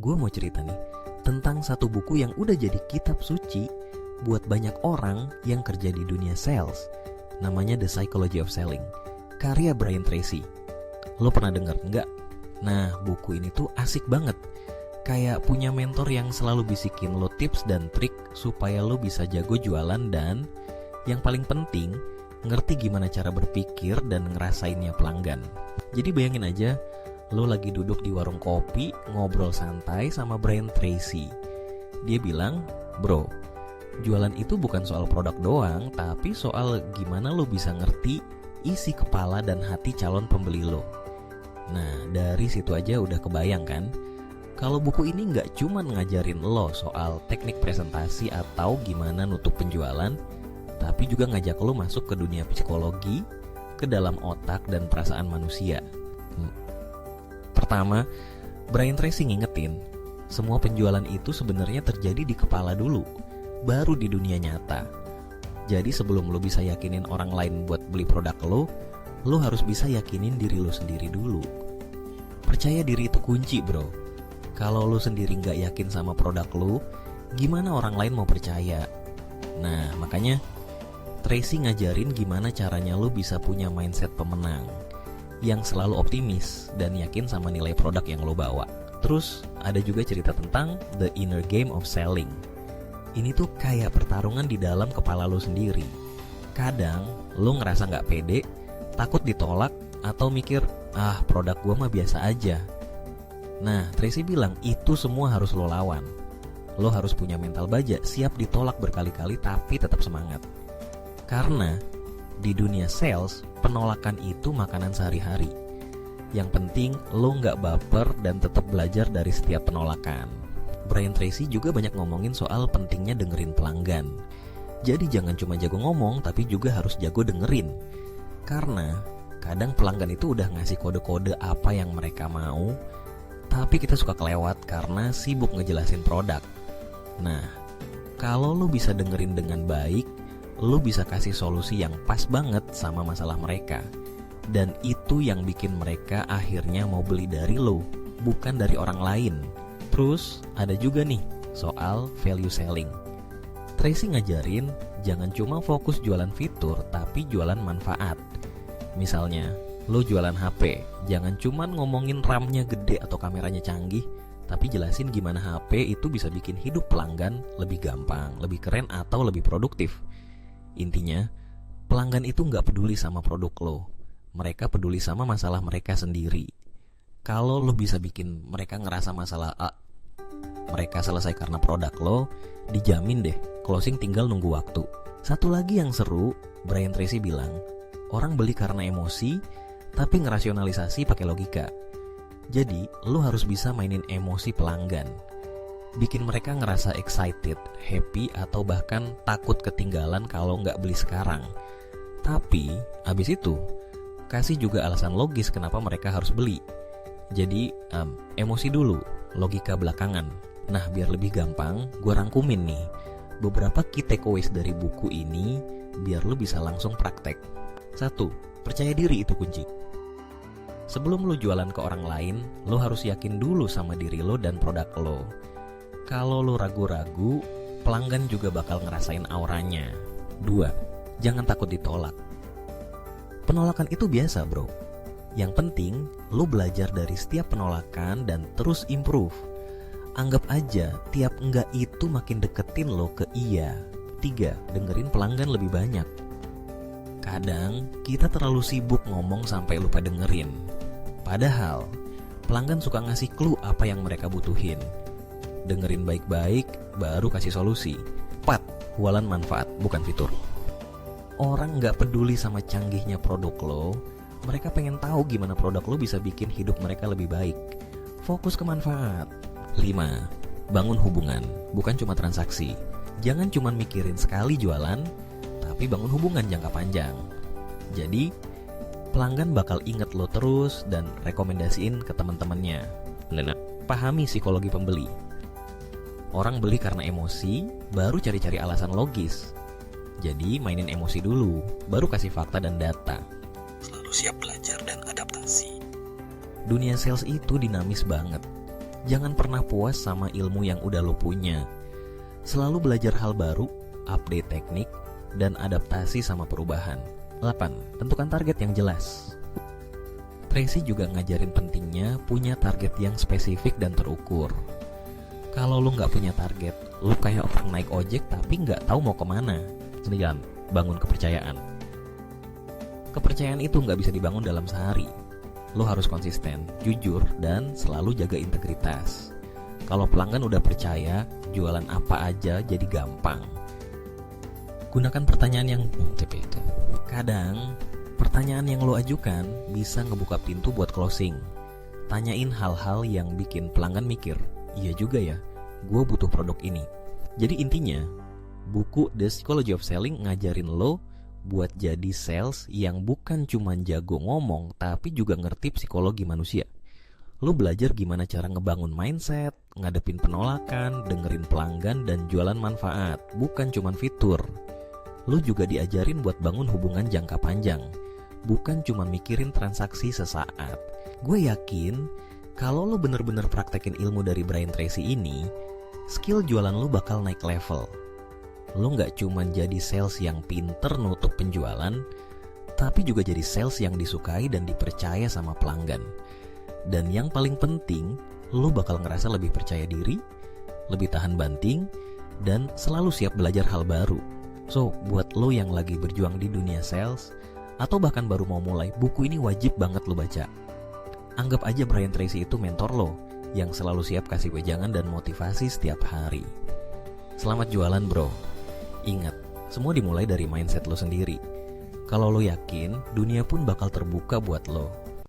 gue mau cerita nih tentang satu buku yang udah jadi kitab suci buat banyak orang yang kerja di dunia sales. Namanya The Psychology of Selling, karya Brian Tracy. Lo pernah denger nggak? Nah, buku ini tuh asik banget. Kayak punya mentor yang selalu bisikin lo tips dan trik supaya lo bisa jago jualan dan yang paling penting, ngerti gimana cara berpikir dan ngerasainnya pelanggan. Jadi bayangin aja, lo lagi duduk di warung kopi, ngobrol santai sama Brian Tracy. Dia bilang, bro, jualan itu bukan soal produk doang, tapi soal gimana lo bisa ngerti isi kepala dan hati calon pembeli lo. Nah, dari situ aja udah kebayang kan? Kalau buku ini nggak cuma ngajarin lo soal teknik presentasi atau gimana nutup penjualan, tapi juga ngajak lo masuk ke dunia psikologi, ke dalam otak dan perasaan manusia. Pertama, Brian Tracy ngingetin, semua penjualan itu sebenarnya terjadi di kepala dulu, baru di dunia nyata. Jadi sebelum lo bisa yakinin orang lain buat beli produk lo harus bisa yakinin diri lo sendiri dulu. Percaya diri itu kunci, bro. Kalau lo sendiri nggak yakin sama produk lo, gimana orang lain mau percaya? Nah, makanya Tracy ngajarin gimana caranya lo bisa punya mindset pemenang yang selalu optimis dan yakin sama nilai produk yang lo bawa. Terus ada juga cerita tentang the inner game of selling. Ini tuh kayak pertarungan di dalam kepala lo sendiri. Kadang lo ngerasa nggak pede, takut ditolak, atau mikir, produk gua mah biasa aja. Nah, Tracy bilang itu semua harus lo lawan. Lo harus punya mental baja, siap ditolak berkali-kali tapi tetap semangat. Karena di dunia sales, penolakan itu makanan sehari-hari. Yang penting lo nggak baper dan tetap belajar dari setiap penolakan. Brian Tracy juga banyak ngomongin soal pentingnya dengerin pelanggan. Jadi jangan cuma jago ngomong, tapi juga harus jago dengerin. Karena kadang pelanggan itu udah ngasih kode-kode apa yang mereka mau, tapi kita suka kelewat karena sibuk ngejelasin produk. Nah, kalau lo bisa dengerin dengan baik, lo bisa kasih solusi yang pas banget sama masalah mereka. Dan itu yang bikin mereka akhirnya mau beli dari lo, bukan dari orang lain. Terus ada juga nih soal value selling. Tracy ngajarin jangan cuma fokus jualan fitur, tapi jualan manfaat. Misalnya, lo jualan HP, jangan cuma ngomongin RAM-nya gede atau kameranya canggih, tapi jelasin gimana HP itu bisa bikin hidup pelanggan lebih gampang, lebih keren, atau lebih produktif. Intinya, pelanggan itu nggak peduli sama produk lo. Mereka peduli sama masalah mereka sendiri. Kalau lo bisa bikin mereka ngerasa masalah mereka selesai karena produk lo, dijamin deh, closing tinggal nunggu waktu. Satu lagi yang seru, Brian Tracy bilang, orang beli karena emosi, tapi ngerasionalisasi pakai logika. Jadi, lo harus bisa mainin emosi pelanggan. Bikin mereka ngerasa excited, happy, atau bahkan takut ketinggalan kalau nggak beli sekarang. Tapi, abis itu, kasih juga alasan logis kenapa mereka harus beli. Jadi, emosi dulu, logika belakangan. Nah, biar lebih gampang, gue rangkumin nih beberapa key takeaways dari buku ini, biar lo bisa langsung praktek. 1. Percaya diri itu kunci. Sebelum lo jualan ke orang lain, lo harus yakin dulu sama diri lo dan produk lo. Kalau lo ragu-ragu, pelanggan juga bakal ngerasain auranya. 2. Jangan takut ditolak. Penolakan itu biasa, bro. Yang penting, lo belajar dari setiap penolakan dan terus improve. Anggap aja tiap enggak itu makin deketin lo ke iya. 3. Dengerin pelanggan lebih banyak. Kadang kita terlalu sibuk ngomong sampai lupa dengerin. Padahal pelanggan suka ngasih clue apa yang mereka butuhin. Dengerin baik-baik, baru kasih solusi. 4. Jualan manfaat, bukan fitur. Orang gak peduli sama canggihnya produk lo. Mereka pengen tahu gimana produk lo bisa bikin hidup mereka lebih baik. Fokus ke manfaat. 5. Bangun hubungan, bukan cuma transaksi. Jangan cuma mikirin sekali jualan, tapi bangun hubungan jangka panjang. Jadi, pelanggan bakal inget lo terus dan rekomendasiin ke teman-temannya. Pahami psikologi pembeli. Orang beli karena emosi, baru cari-cari alasan logis. Jadi, mainin emosi dulu, baru kasih fakta dan data. Selalu siap belajar dan adaptasi. Dunia sales itu dinamis banget. Jangan pernah puas sama ilmu yang udah lo punya. Selalu belajar hal baru, update teknik, dan adaptasi sama perubahan. 8. Tentukan target yang jelas. Tracy juga ngajarin pentingnya punya target yang spesifik dan terukur. Kalau lu nggak punya target, lu kayak orang naik ojek tapi nggak tahu mau kemana. 9. Bangun kepercayaan. Kepercayaan itu nggak bisa dibangun dalam sehari. Lu harus konsisten, jujur, dan selalu jaga integritas. Kalau pelanggan udah percaya, jualan apa aja jadi gampang. Gunakan pertanyaan yang itu. Kadang pertanyaan yang lo ajukan bisa ngebuka pintu buat closing. Tanyain hal-hal yang bikin pelanggan mikir, iya juga ya, gue butuh produk ini. Jadi intinya, buku The Psychology of Selling ngajarin lo buat jadi sales yang bukan cuma jago ngomong, tapi juga ngerti psikologi manusia. Lo belajar gimana cara ngebangun mindset, ngadepin penolakan, dengerin pelanggan, dan jualan manfaat, bukan cuma fitur. Lo juga diajarin buat bangun hubungan jangka panjang, bukan cuma mikirin transaksi sesaat. Gue yakin kalau lo bener-bener praktekin ilmu dari Brian Tracy ini, skill jualan lo bakal naik level. Lo gak cuma jadi sales yang pinter nutup penjualan, tapi juga jadi sales yang disukai dan dipercaya sama pelanggan. Dan yang paling penting, lo bakal ngerasa lebih percaya diri, lebih tahan banting, dan selalu siap belajar hal baru. So, buat lo yang lagi berjuang di dunia sales, atau bahkan baru mau mulai, buku ini wajib banget lo baca. Anggap aja Brian Tracy itu mentor lo, yang selalu siap kasih wejangan dan motivasi setiap hari. Selamat jualan bro. Ingat, semua dimulai dari mindset lo sendiri. Kalau lo yakin, dunia pun bakal terbuka buat lo.